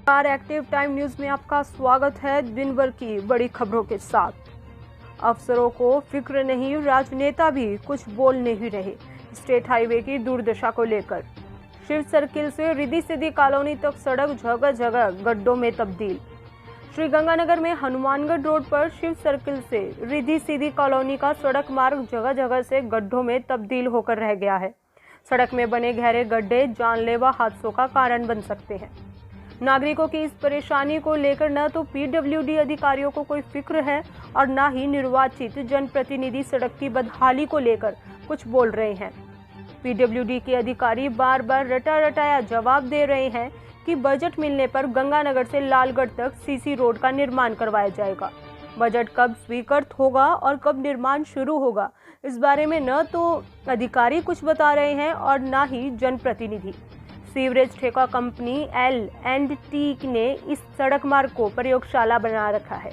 नमस्कार, active time news में आपका स्वागत है। दिन भर की बड़ी खबरों के साथ। अफसरों को फिक्र नहीं, राजनेता भी कुछ बोल नहीं रहे स्टेट हाईवे की दुर्दशा को लेकर। शिव सर्किल से रिद्धि सिद्धि कॉलोनी तक सड़क जगह जगह गड्ढों में तब्दील। श्रीगंगानगर में हनुमानगढ़ रोड पर शिव सर्किल से रिद्धि सिद्धि कॉलोनी का सड़क मार्ग जगह जगह से गड्ढों में तब्दील होकर रह गया है। सड़क में बने गहरे गड्ढे जानलेवा हादसों का कारण बन सकते हैं। नागरिकों की इस परेशानी को लेकर न तो पीडब्ल्यूडी अधिकारियों को कोई फिक्र है और न ही निर्वाचित जनप्रतिनिधि सड़क की बदहाली को लेकर कुछ बोल रहे हैं। पीडब्ल्यूडी के अधिकारी बार बार रटा रटाया जवाब दे रहे हैं कि बजट मिलने पर गंगानगर से लालगढ़ तक सीसी रोड का निर्माण करवाया जाएगा। बजट कब स्वीकृत होगा और कब निर्माण शुरू होगा, इस बारे में न तो अधिकारी कुछ बता रहे हैं और न ही जनप्रतिनिधि। सीवरेज ठेका कंपनी L&T ने इस सड़क मार्ग को प्रयोगशाला बना रखा है।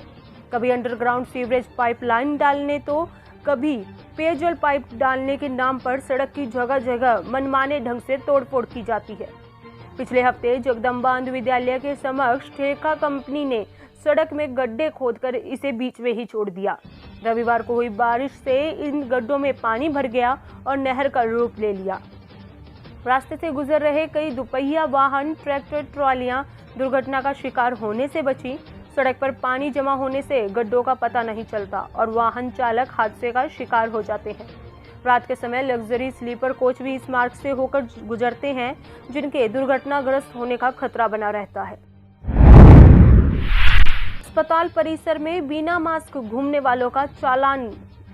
कभी अंडरग्राउंड सीवरेज पाइपलाइन डालने तो कभी पेयजल पाइप डालने के नाम पर सड़क की जगह जगह मनमाने ढंग से तोड़फोड़ की जाती है। पिछले हफ्ते जगदम्बा अंध विद्यालय के समक्ष ठेका कंपनी ने सड़क में गड्ढे खोदकर इसे बीच में ही छोड़ दिया। रविवार को हुई बारिश से इन गड्ढों में पानी भर गया और नहर का रूप ले लिया। रास्ते से गुजर रहे कई दुपहिया वाहन, ट्रैक्टर, ट्रॉलियां दुर्घटना का शिकार होने से बची। सड़क पर पानी जमा होने से गड्ढों का पता नहीं चलता और वाहन चालक हादसे का शिकार हो जाते हैं। रात के समय लग्जरी स्लीपर कोच भी इस मार्ग से होकर गुजरते हैं, जिनके दुर्घटनाग्रस्त होने का खतरा बना रहता है। अस्पताल परिसर में बिना मास्क घूमने वालों का चालान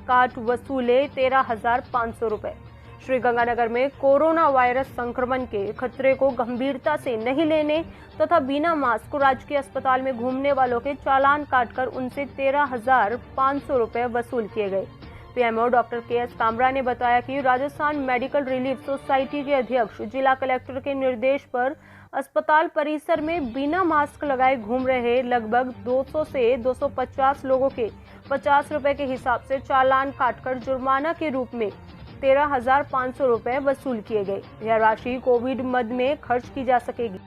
काट वसूले 13,500 रुपए। श्रीगंगानगर में कोरोना वायरस संक्रमण के खतरे को गंभीरता से नहीं लेने तथा बिना मास्क राजकीय अस्पताल में घूमने वालों के चालान काटकर उनसे 13,500 रुपए वसूल किए गए। PMO doctor KS. कामरा ने बताया कि राजस्थान मेडिकल रिलीफ सोसाइटी के अध्यक्ष जिला कलेक्टर के निर्देश पर अस्पताल परिसर में बिना मास्क लगाए घूम रहे लगभग 200 से 250 लोगों के 50 रुपए के हिसाब से चालान काटकर जुर्माना के रूप में 13,500 रुपए वसूल किए गए। यह राशि कोविड मद में खर्च की जा सकेगी।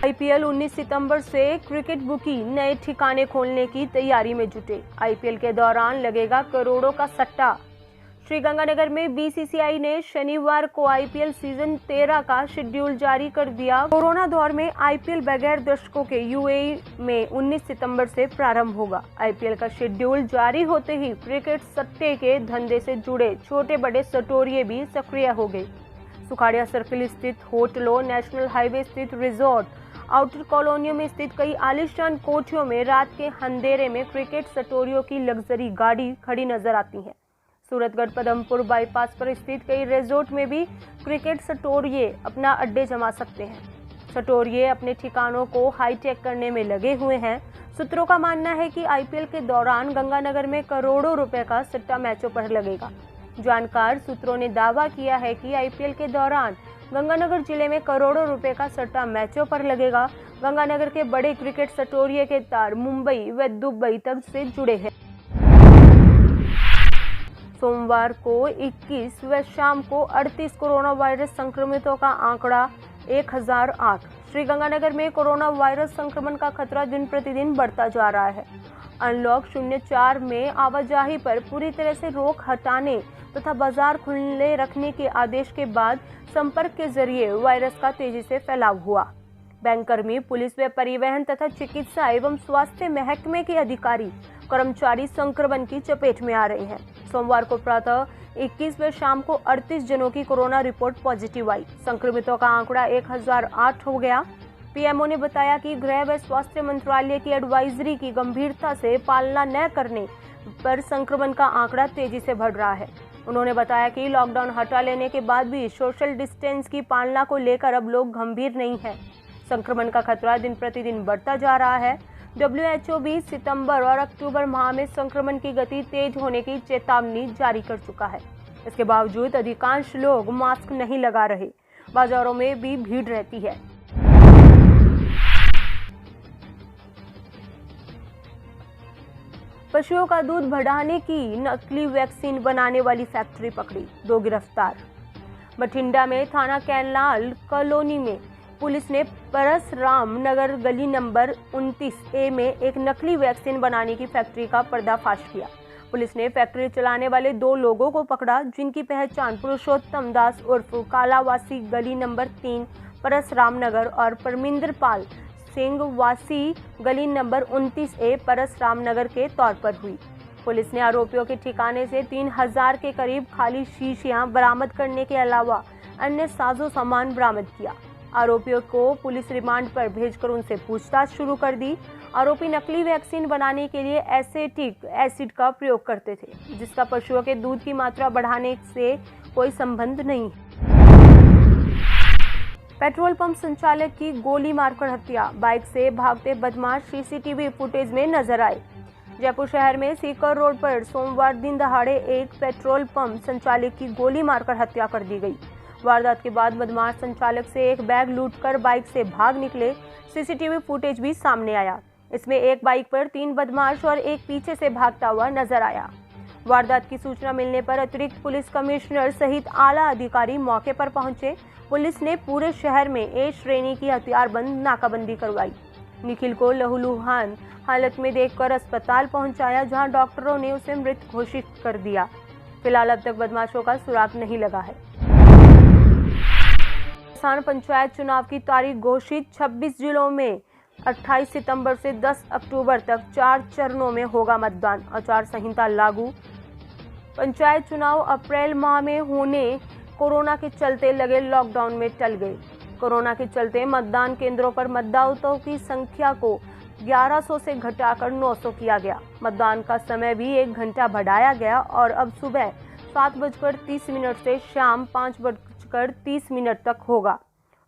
आईपीएल 19 सितंबर से क्रिकेट बुकी नए ठिकाने खोलने की तैयारी में जुटे। आईपीएल के दौरान लगेगा करोड़ों का सट्टा। श्रीगंगानगर में बीसीसीआई ने शनिवार को आईपीएल सीजन 13 का शेड्यूल जारी कर दिया। कोरोना दौर में आईपीएल बगैर दर्शकों के यूएई में 19 सितंबर से प्रारंभ होगा। आईपीएल का शेड्यूल जारी होते ही क्रिकेट सट्टे के धंधे से जुड़े छोटे बड़े सटोरिये भी सक्रिय हो गए। सुखाड़िया सर्किल स्थित होटलों, नेशनल हाईवे स्थित रिजॉर्ट, आउटर कॉलोनियों में स्थित कई आलीशान कोठियों में रात के अंधेरे में क्रिकेट सटोरियों की लग्जरी गाड़ी खड़ी नजर आती है। सूरतगढ़ पदमपुर बाईपास पर स्थित कई रिजॉर्ट में भी क्रिकेट सटोरिये अपना अड्डे जमा सकते हैं। सटोरिये अपने ठिकानों को हाईटेक करने में लगे हुए हैं। सूत्रों का मानना है कि आईपीएल के दौरान गंगानगर में करोड़ों रुपए का सट्टा मैचों पर लगेगा। जानकार सूत्रों ने दावा किया है कि आईपीएल के दौरान गंगानगर जिले में करोड़ों रुपए का सट्टा मैचों पर लगेगा। गंगानगर के बड़े क्रिकेट सटोरिये के तार मुंबई व दुबई तक से जुड़े हैं। सोमवार को 21 व शाम को 38 कोरोना वायरस संक्रमितों का आंकड़ा 1008। श्रीगंगानगर में कोरोना वायरस संक्रमण का खतरा दिन प्रतिदिन बढ़ता जा रहा है। अनलॉक 04 में आवाजाही पर पूरी तरह से रोक हटाने तथा बाजार खुले रखने के आदेश के बाद संपर्क के जरिए वायरस का तेजी से फैलाव हुआ। बैंककर्मी, पुलिस व परिवहन तथा चिकित्सा एवं स्वास्थ्य महकमे के अधिकारी कर्मचारी संक्रमण की चपेट में आ रहे हैं। सोमवार को प्रातः 21 व शाम को 38 जनों की कोरोना रिपोर्ट पॉजिटिव आई। संक्रमितों का आंकड़ा 1008 हो गया। पीएमओ ने बताया कि गृह व स्वास्थ्य मंत्रालय की एडवाइजरी की गंभीरता से पालना न करने पर संक्रमण का आंकड़ा तेजी से बढ़ रहा है। उन्होंने बताया कि लॉकडाउन हटा लेने के बाद भी सोशल डिस्टेंस की पालना को लेकर अब लोग गंभीर नहीं है। संक्रमण का खतरा दिन प्रतिदिन बढ़ता जा रहा है। WHO भी सितंबर और अक्टूबर माह में संक्रमण की गति तेज होने की चेतावनी जारी कर चुका है। इसके बावजूद अधिकांश लोग मास्क नहीं लगा रहे। बाजारों में भी भीड़ रहती है। पशुओं का दूध बढ़ाने की नकली वैक्सीन बनाने वाली फैक्ट्री पकड़ी, 2 गिरफ्तार। बठिंडा में थाना कैनाल कॉलोनी में पुलिस ने परसराम नगर गली नंबर 29A में एक नकली वैक्सीन बनाने की फैक्ट्री का पर्दाफाश किया। पुलिस ने फैक्ट्री चलाने वाले 2 लोगों को पकड़ा, जिनकी पहचान पुरुषोत्तम दास उर्फ कालावासी गली नंबर 3 परसराम नगर और परमिंदर पाल सिंह वासी गली नंबर 29A परसराम नगर के तौर पर हुई। पुलिस ने आरोपियों के ठिकाने से 3000 के करीब खाली शीशियां बरामद करने के अलावा अन्य साजो सामान बरामद किया। आरोपियों को पुलिस रिमांड पर भेजकर उनसे पूछताछ शुरू कर दी। आरोपी नकली वैक्सीन बनाने के लिए एसेटिक एसिड का प्रयोग करते थे, जिसका पशुओं के दूध की मात्रा बढ़ाने से कोई संबंध नहीं है। पेट्रोल पंप संचालक की गोली मारकर हत्या, बाइक से भागते बदमाश सीसीटीवी फुटेज में नजर आए। जयपुर शहर में सीकर रोड पर सोमवार दिन दहाड़े एक पेट्रोल पंप संचालक की गोली मारकर हत्या कर दी गई। वारदात के बाद बदमाश संचालक से एक बैग लूटकर बाइक से भाग निकले। सीसीटीवी फुटेज भी सामने आया। इसमें एक बाइक पर 3 बदमाश और एक पीछे से भागता हुआ नजर आया। वारदात की सूचना मिलने पर अतिरिक्त पुलिस कमिश्नर सहित आला अधिकारी मौके पर पहुंचे। पुलिस ने पूरे शहर में ए श्रेणी की हथियारबंद नाकाबंदी करवाई। निखिल को लहूलुहान हालत में देखकर अस्पताल पहुंचाया, जहां डॉक्टरों ने उसे मृत घोषित कर दिया। फिलहाल अब तक बदमाशों का सुराग नहीं लगा है। राजस्थान पंचायत चुनाव की तारीख घोषित, 26 जिलों में 28 सितंबर से 10 अक्टूबर तक 4 चरणों में होगा मतदान। आचार संहिता लागू। पंचायत चुनाव अप्रैल माह में होने कोरोना के चलते लगे लॉकडाउन में टल गए। कोरोना के चलते मतदान केंद्रों पर मतदाताओं की संख्या को 1100 से घटाकर 900 किया गया। मतदान का समय भी 1 घंटा बढ़ाया गया और अब सुबह 7:30 से शाम 5:30 तक होगा।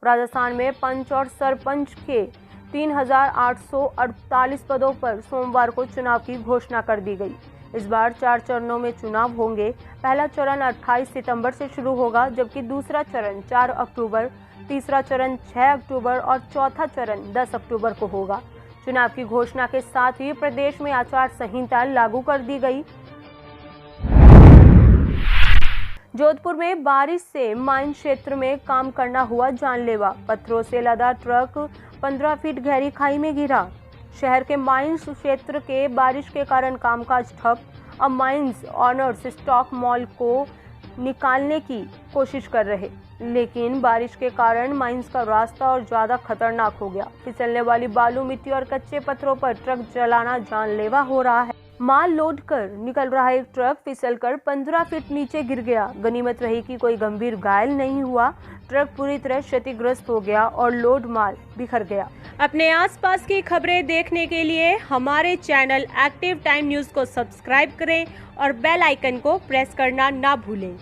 राजस्थान में पंच और सरपंच के 3848 पदों पर सोमवार को चुनाव की घोषणा कर दी गई। इस बार 4 चरणों में चुनाव होंगे। पहला चरण 28 सितंबर से शुरू होगा, जबकि दूसरा चरण 4 अक्टूबर, तीसरा चरण 6 अक्टूबर और चौथा चरण 10 अक्टूबर को होगा। चुनाव की घोषणा के साथ ही प्रदेश में आचार संहिता लागू कर दी गई। जोधपुर में बारिश से माइन क्षेत्र में काम करना हुआ जानलेवा। पत्थरों से लदा ट्रक 15 फीट गहरी खाई में गिरा। शहर के माइंस क्षेत्र के बारिश के कारण कामकाज ठप। अब माइंस ऑनर्स स्टॉक मॉल को निकालने की कोशिश कर रहे, लेकिन बारिश के कारण माइंस का रास्ता और ज्यादा खतरनाक हो गया। फिसलने वाली बालू, मिट्टी और कच्चे पत्थरों पर ट्रक चलाना जानलेवा हो रहा है। माल लोड कर निकल रहा एक ट्रक फिसलकर 15 फीट नीचे गिर गया। गनीमत रही कि कोई गंभीर घायल नहीं हुआ। ट्रक पूरी तरह क्षतिग्रस्त हो गया और लोड माल बिखर गया। अपने आसपास की खबरें देखने के लिए हमारे चैनल एक्टिव टाइम न्यूज़ को सब्सक्राइब करें और बेल आइकन को प्रेस करना ना भूलें।